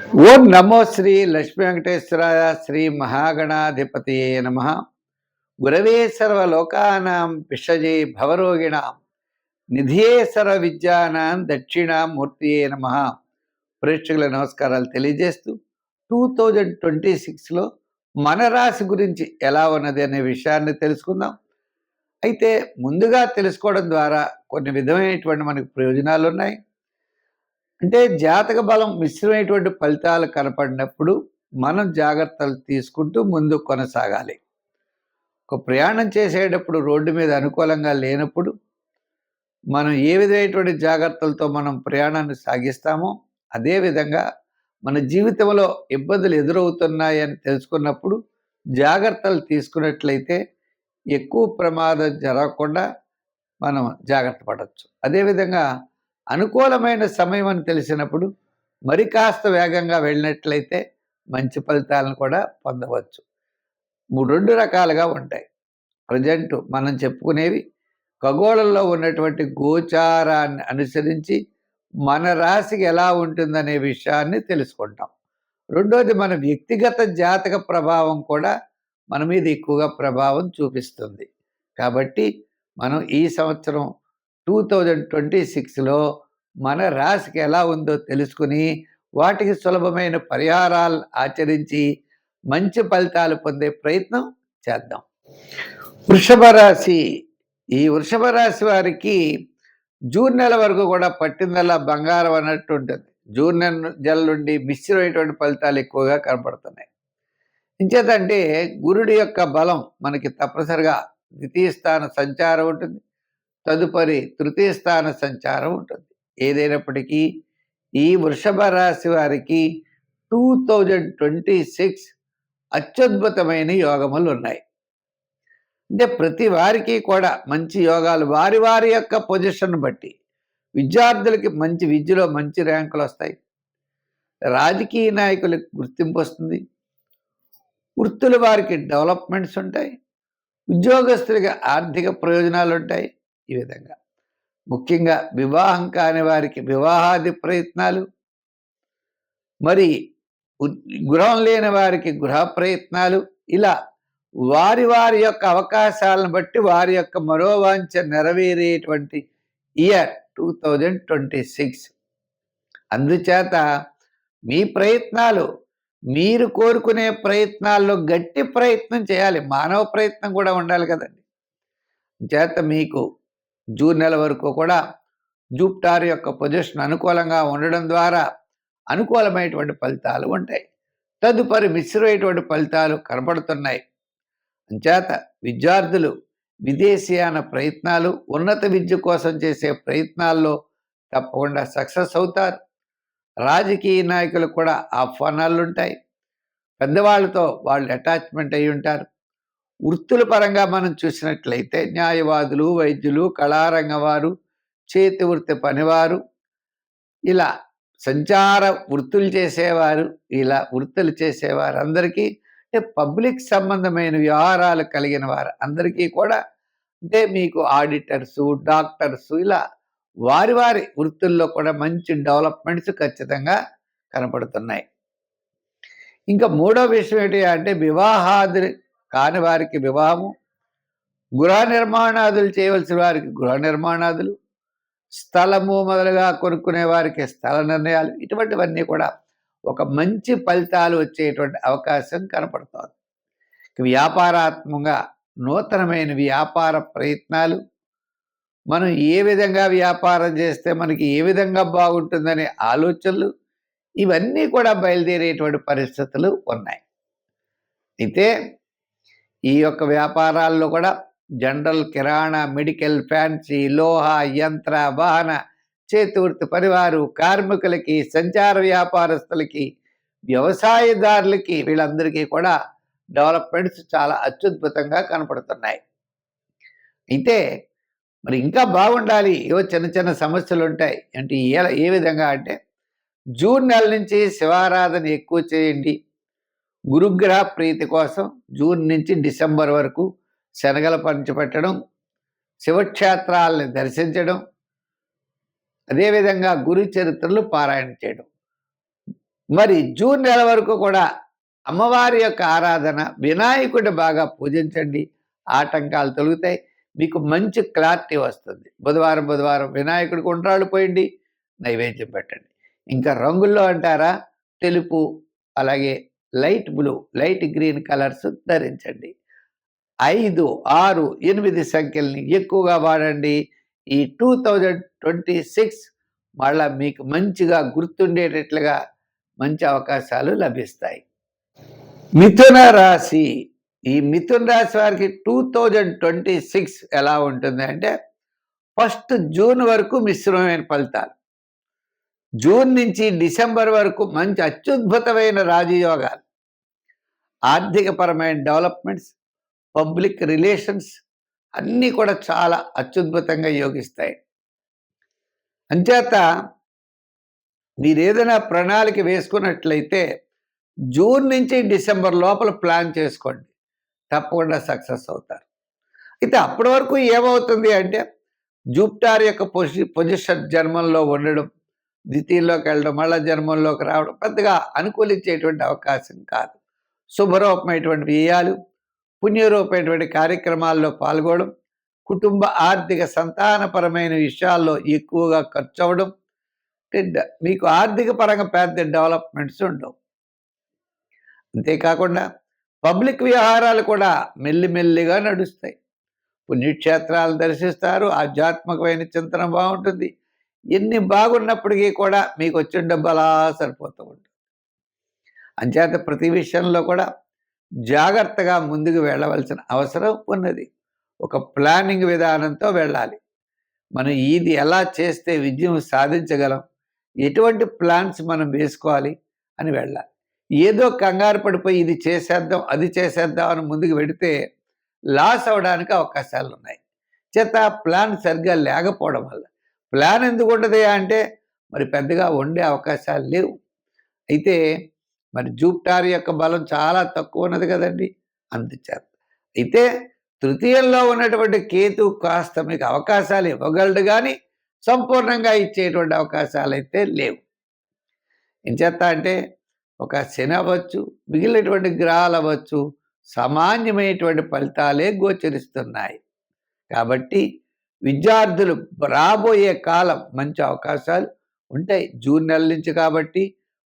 ఓం నమో శ్రీ లక్ష్మీ వెంకటేశ్వరాయ శ్రీ మహాగణాధిపతియే నమ. గురవే సర్వలోకానాం విషజే భవరోగిణాం నిధియే సర్వ విద్యానాం దక్షిణామూర్తియే నమ. ప్రేక్షకుల నమస్కారాలు తెలియజేస్తూ 2026లో మన రాశి గురించి ఎలా ఉన్నది అనే విషయాన్ని తెలుసుకుందాం. అయితే ముందుగా తెలుసుకోవడం ద్వారా కొన్ని విధమైనటువంటి మనకు ప్రయోజనాలు ఉన్నాయి. అంటే జాతక బలం మిశ్రమైనటువంటి ఫలితాలు కనపడినప్పుడు మనం జాగ్రత్తలు తీసుకుంటూ ముందు కొనసాగాలి. ఒక ప్రయాణం చేసేటప్పుడు రోడ్డు మీద అనుకూలంగా లేనప్పుడు మనం ఏ విధమైనటువంటి జాగ్రత్తలతో మనం ప్రయాణాన్ని సాగిస్తామో అదేవిధంగా మన జీవితంలో ఇబ్బందులు ఎదురవుతున్నాయని తెలుసుకున్నప్పుడు జాగ్రత్తలు తీసుకున్నట్లయితే ఎక్కువ ప్రమాదం జరగకుండా మనం జాగ్రత్త పడవచ్చు. అదేవిధంగా అనుకూలమైన సమయం అని తెలిసినప్పుడు మరి కాస్త వేగంగా వెళ్ళినట్లయితే మంచి ఫలితాలను కూడా పొందవచ్చు. రెండు రకాలుగా ఉంటాయి. ప్రజెంట్ మనం చెప్పుకునేవి ఖగోళంలో ఉన్నటువంటి గోచారాన్ని అనుసరించి మన రాశికి ఎలా ఉంటుందనే విషయాన్ని తెలుసుకుంటాం. రెండోది మన వ్యక్తిగత జాతక ప్రభావం కూడా మన మీద ఎక్కువగా ప్రభావం చూపిస్తుంది. కాబట్టి మనం ఈ సంవత్సరం 2026లో మన రాశికి ఎలా ఉందో తెలుసుకుని వాటికి సులభమైన పరిహారాలు ఆచరించి మంచి ఫలితాలు పొందే ప్రయత్నం చేద్దాం. వృషభ రాశి. ఈ వృషభ రాశి వారికి జూన్ నెల వరకు కూడా పట్టిందల్లా బంగారం అన్నట్టు ఉంటుంది. జూన్ నెల నుండి మిశ్రమైనటువంటి ఫలితాలు ఎక్కువగా కనపడుతున్నాయి. ఇంచేతంటే గురుడి యొక్క బలం మనకి తప్పనిసరిగా ద్వితీయ స్థాన సంచారం ఉంటుంది, తదుపరి తృతీయ స్థాన సంచారం ఉంటుంది. ఏదైనప్పటికీ ఈ వృషభ రాశి వారికి 2026 అత్యద్భుతమైన యోగములు ఉన్నాయి. అంటే ప్రతి వారికి కూడా మంచి యోగాలు వారి వారి యొక్క పొజిషన్ బట్టి. విద్యార్థులకి మంచి విద్యలో మంచి ర్యాంకులు వస్తాయి, రాజకీయ నాయకులకు గుర్తింపు వస్తుంది, వృత్తుల వారికి డెవలప్మెంట్స్ ఉంటాయి, ఉద్యోగస్తులకి ఆర్థిక ప్రయోజనాలు ఉంటాయి. ఈ విధంగా ముఖ్యంగా వివాహం కాని వారికి వివాహాది ప్రయత్నాలు, మరి గృహం లేని వారికి గృహ ప్రయత్నాలు, ఇలా వారి వారి యొక్క అవకాశాలను బట్టి వారి యొక్క మనోవాంఛ నెరవేరేటువంటి ఇయర్ 2026. అందుచేత మీ ప్రయత్నాలు మీరు కోరుకునే ప్రయత్నాల్లో గట్టి ప్రయత్నం చేయాలి. మానవ ప్రయత్నం కూడా ఉండాలి కదండి. చేత మీకు జూన్ నెల వరకు కూడా జూపిటర్ యొక్క పొజిషన్ అనుకూలంగా ఉండడం ద్వారా అనుకూలమైనటువంటి ఫలితాలు ఉంటాయి. తదుపరి మిశ్రమైనటువంటి ఫలితాలు కనపడుతున్నాయి. అంచేత విద్యార్థులు విదేశీయాన ప్రయత్నాలు, ఉన్నత విద్య కోసం చేసే ప్రయత్నాల్లో తప్పకుండా సక్సెస్ అవుతారు. రాజకీయ నాయకులు కూడా ఆహ్వానాలు ఉంటాయి. పెద్దవాళ్ళతో వాళ్ళు అటాచ్మెంట్ అయి ఉంటారు. వృత్తుల పరంగా మనం చూసినట్లయితే న్యాయవాదులు, వైద్యులు, కళారంగవారు, చేతి వృత్తి పనివారు, ఇలా సంచార వృత్తులు చేసేవారు, ఇలా వృత్తులు చేసేవారు అందరికీ, అంటే పబ్లిక్ సంబంధమైన వ్యవహారాలు కలిగిన వారు అందరికీ కూడా, అంటే మీకు ఆడిటర్సు, డాక్టర్సు, ఇలా వారి వారి వృత్తుల్లో కూడా మంచి డెవలప్మెంట్స్ ఖచ్చితంగా కనపడుతున్నాయి. ఇంకా మూడో విషయం ఏంటి అంటే వివాహాదులు కాని వారికి వివాహము, గృహ నిర్మాణాదులు చేయవలసిన వారికి గృహ నిర్మాణాదులు, స్థలము మొదలుగా కొనుక్కునే వారికి స్థల నిర్ణయాలు, ఇటువంటివన్నీ కూడా ఒక మంచి ఫలితాలు వచ్చేటువంటి అవకాశం కనపడుతోంది. వ్యాపారాత్మకంగా నూతనమైన వ్యాపార ప్రయత్నాలు, మనం ఏ విధంగా వ్యాపారం చేస్తే మనకి ఏ విధంగా బాగుంటుందనే ఆలోచనలు, ఇవన్నీ కూడా బయలుదేరేటువంటి పరిస్థితులు ఉన్నాయి. అయితే ఈ యొక్క వ్యాపారాల్లో కూడా జనరల్, కిరాణా, మెడికల్, ఫ్యాన్సీ, లోహ, యంత్ర, వాహన, చేతివృత్తి పరివారు, కార్మికులకి, సంచార వ్యాపారస్తులకి, వ్యవసాయదారులకి, వీళ్ళందరికీ కూడా డెవలప్మెంట్స్ చాలా అత్యద్భుతంగా కనపడుతున్నాయి. అయితే మరి ఇంకా బాగుండాలి, ఏవో చిన్న చిన్న సమస్యలు ఉంటాయి. అంటే ఏ విధంగా అంటే జూన్ నెల నుంచి శివారాధన ఎక్కువ చేయండి. గురుగ్రహ ప్రీతి కోసం జూన్ నుంచి డిసెంబర్ వరకు శనగలు పంచిపెట్టడం, శివక్షేత్రాలని దర్శించడం, అదేవిధంగా గురు చరిత్రలు పారాయణ చేయడం. మరి జూన్ నెల వరకు కూడా అమ్మవారి యొక్క ఆరాధన, వినాయకుడిని బాగా పూజించండి. ఆటంకాలు తొలుగుతాయి. మీకు మంచి క్లారిటీ వస్తుంది. బుధవారం బుధవారం వినాయకుడికి ఉండ్రాళ్ళు పోయండి, నైవేద్యం పెట్టండి. ఇంకా రంగుల్లో అంటారా, తెలుపు, అలాగే light blue, light green colours ధరించండి. 5, 6, 8 సంఖ్యల్ని ఎక్కువగా వాడండి. ఈ 2026 మళ్ళా మీకు మంచిగా గుర్తుండేటట్లుగా మంచి అవకాశాలు లభిస్తాయి. మిథున రాశి. ఈ మిథున రాశి వారికి 2026 ఎలా ఉంటుంది అంటే, ఫస్ట్ జూన్ వరకు మిశ్రమమైన ఫలితాలు. జూన్ నుంచి డిసెంబర్ వరకు మంచి అత్యద్భుతమైన రాజయోగాలు, ఆర్థికపరమైన డెవలప్మెంట్స్, పబ్లిక్ రిలేషన్స్ అన్నీ కూడా చాలా అత్యద్భుతంగా యోగిస్తాయి. అంచేత మీరేదైనా ప్రణాళిక వేసుకున్నట్లయితే జూన్ నుంచి డిసెంబర్ లోపల ప్లాన్ చేసుకోండి, తప్పకుండా సక్సెస్ అవుతారు. అయితే అప్పటి వరకు ఏమవుతుంది అంటే, జూపిటర్ యొక్క పొజిషన్ జన్మంలో ఉండడం, ద్వితీయంలోకి వెళ్ళడం, మళ్ళా జన్మంలోకి రావడం పెద్దగా అనుకూలించేటువంటి అవకాశం కాదు. శుభరూపమైనటువంటి వ్యయాలు, పుణ్యరూపమైనటువంటి కార్యక్రమాల్లో పాల్గొనడం, కుటుంబ ఆర్థిక సంతానపరమైన విషయాల్లో ఎక్కువగా ఖర్చు అవ్వడం, మీకు ఆర్థిక పరంగా పెద్ద డెవలప్మెంట్స్ ఉండవు. అంతేకాకుండా పబ్లిక్ వ్యవహారాలు కూడా మెల్లిమెల్లిగా నడుస్తాయి. పుణ్యక్షేత్రాలు దర్శిస్తారు, ఆధ్యాత్మికమైన చింతన బాగుంటుంది. ఎన్ని బాగున్నప్పటికీ కూడా మీకు వచ్చిన డబ్బు అలా సరిపోతూ ఉంటుంది. అంచేత ప్రతి విషయంలో కూడా జాగ్రత్తగా ముందుకు వెళ్ళవలసిన అవసరం ఉన్నది. ఒక ప్లానింగ్ విధానంతో వెళ్ళాలి. మనం ఇది ఎలా చేస్తే విజయం సాధించగలం, ఎటువంటి ప్లాన్స్ మనం వేసుకోవాలి అని వెళ్ళాలి. ఏదో కంగారు పడిపోయి ఇది చేసేద్దాం అది చేసేద్దాం అని ముందుకు వెడితే లాస్ అవడానికి అవకాశాలు ఉన్నాయి. చేత ప్లాన్ సరిగ్గా లేకపోవడం వల్ల, ప్లాన్ ఎందుకు ఉండదు అంటే మరి పెద్దగా ఉండే అవకాశాలు లేవు. అయితే మరి జూపిటర్ యొక్క బలం చాలా తక్కువ ఉన్నది కదండి, అందుచేత. అయితే తృతీయంలో ఉన్నటువంటి కేతు కాస్త మీకు అవకాశాలు ఇవ్వగలడు, కానీ సంపూర్ణంగా ఇచ్చేటువంటి అవకాశాలు అయితే లేవు. ఏం చేస్తా అంటే ఒక శని అవ్వచ్చు, మిగిలినటువంటి గ్రహాలు అవ్వచ్చు, సామాన్యమైనటువంటి ఫలితాలే గోచరిస్తున్నాయి. కాబట్టి విద్యార్థులు రాబోయే కాలం మంచి అవకాశాలు ఉంటాయి. జూన్ నెల నుంచి కాబట్టి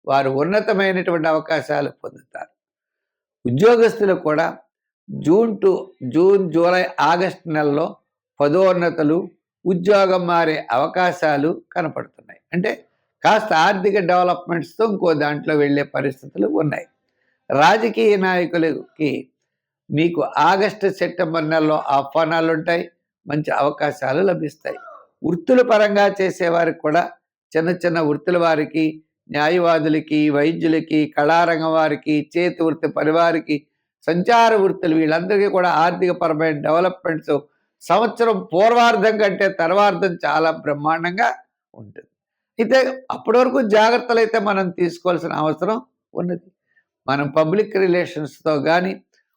వారు ఉన్నతమైనటువంటి అవకాశాలు పొందుతారు. ఉద్యోగస్తులు కూడా జూన్, జూలై, ఆగస్టు నెలలో పదోన్నతులు, ఉద్యోగం మారే అవకాశాలు కనపడుతున్నాయి. అంటే కాస్త ఆర్థిక డెవలప్మెంట్స్తో ఇంకో దాంట్లో వెళ్ళే పరిస్థితులు ఉన్నాయి. రాజకీయ నాయకులకి మీకు ఆగస్టు, సెప్టెంబర్ నెలలో ఆహ్వానాలు ఉంటాయి, మంచి అవకాశాలు లభిస్తాయి. వృత్తుల పరంగా చేసేవారికి కూడా చిన్న చిన్న వృత్తుల వారికి, న్యాయవాదులకి, వైద్యులకి, కళారంగం వారికి, చేతి వృత్తి పరివారికి, సంచార వృత్తులు వీళ్ళందరికీ కూడా ఆర్థికపరమైన డెవలప్మెంట్స్ సంవత్సరం పూర్వార్ధం కంటే తర్వార్థం చాలా బ్రహ్మాండంగా ఉంటుంది. అయితే అప్పటి వరకు జాగ్రత్తలు అయితే మనం తీసుకోవాల్సిన అవసరం ఉన్నది. మనం పబ్లిక్ రిలేషన్స్తో కానీ,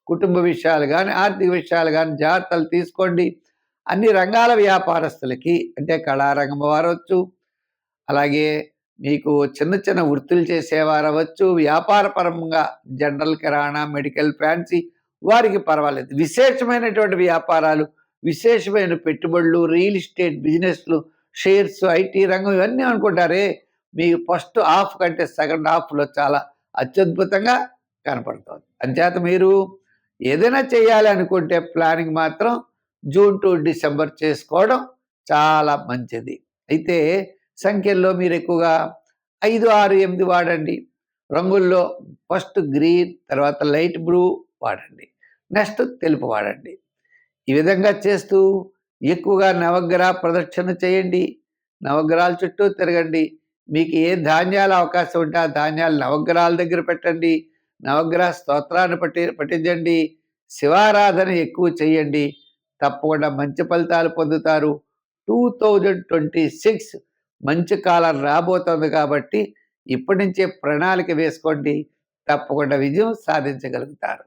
కుటుంబ విషయాలు కానీ, ఆర్థిక విషయాలు కానీ జాగ్రత్తలు తీసుకోండి. అన్ని రంగాల వ్యాపారస్తులకి, అంటే కళారంగం వారవచ్చు, అలాగే మీకు చిన్న చిన్న వృత్తులు చేసేవారు అవ్వచ్చు, వ్యాపారపరంగా జనరల్ కిరాణా, మెడికల్, ఫ్యాన్సీ వారికి పర్వాలేదు. విశేషమైనటువంటి వ్యాపారాలు, విశేషమైన పెట్టుబడులు, రియల్ ఎస్టేట్ బిజినెస్లు, షేర్స్, ఐటీ రంగం ఇవన్నీ అనుకుంటారే, మీకు ఫస్ట్ హాఫ్ కంటే సెకండ్ హాఫ్లో చాలా అత్యద్భుతంగా కనపడుతుంది. అంచేత మీరు ఏదైనా చేయాలి అనుకుంటే ప్లానింగ్ మాత్రం జూన్ టు డిసెంబర్ చేసుకోవడం చాలా మంచిది. అయితే సంఖ్యల్లో మీరు ఎక్కువగా 5, 6, 8 వాడండి. రంగుల్లో ఫస్ట్ గ్రీన్, తర్వాత లైట్ బ్లూ వాడండి, నెక్స్ట్ తెలుపు వాడండి. ఈ విధంగా చేస్తూ ఎక్కువగా నవగ్రహ ప్రదక్షిణ చేయండి, నవగ్రహాల చుట్టూ తిరగండి. మీకు ఏ ధాన్యాల అవకాశం ఉంటే ఆ ధాన్యాలు నవగ్రహాల దగ్గర పెట్టండి, నవగ్రహ స్తోత్రాన్ని పఠించండి, శివారాధన ఎక్కువ చేయండి. తప్పకుండా మంచి ఫలితాలు పొందుతారు. 2026 మంచి కాలం రాబోతోంది కాబట్టి ఇప్పటి నుంచే ప్రణాళిక వేసుకోండి, తప్పకుండా విజయం సాధించగలుగుతారు.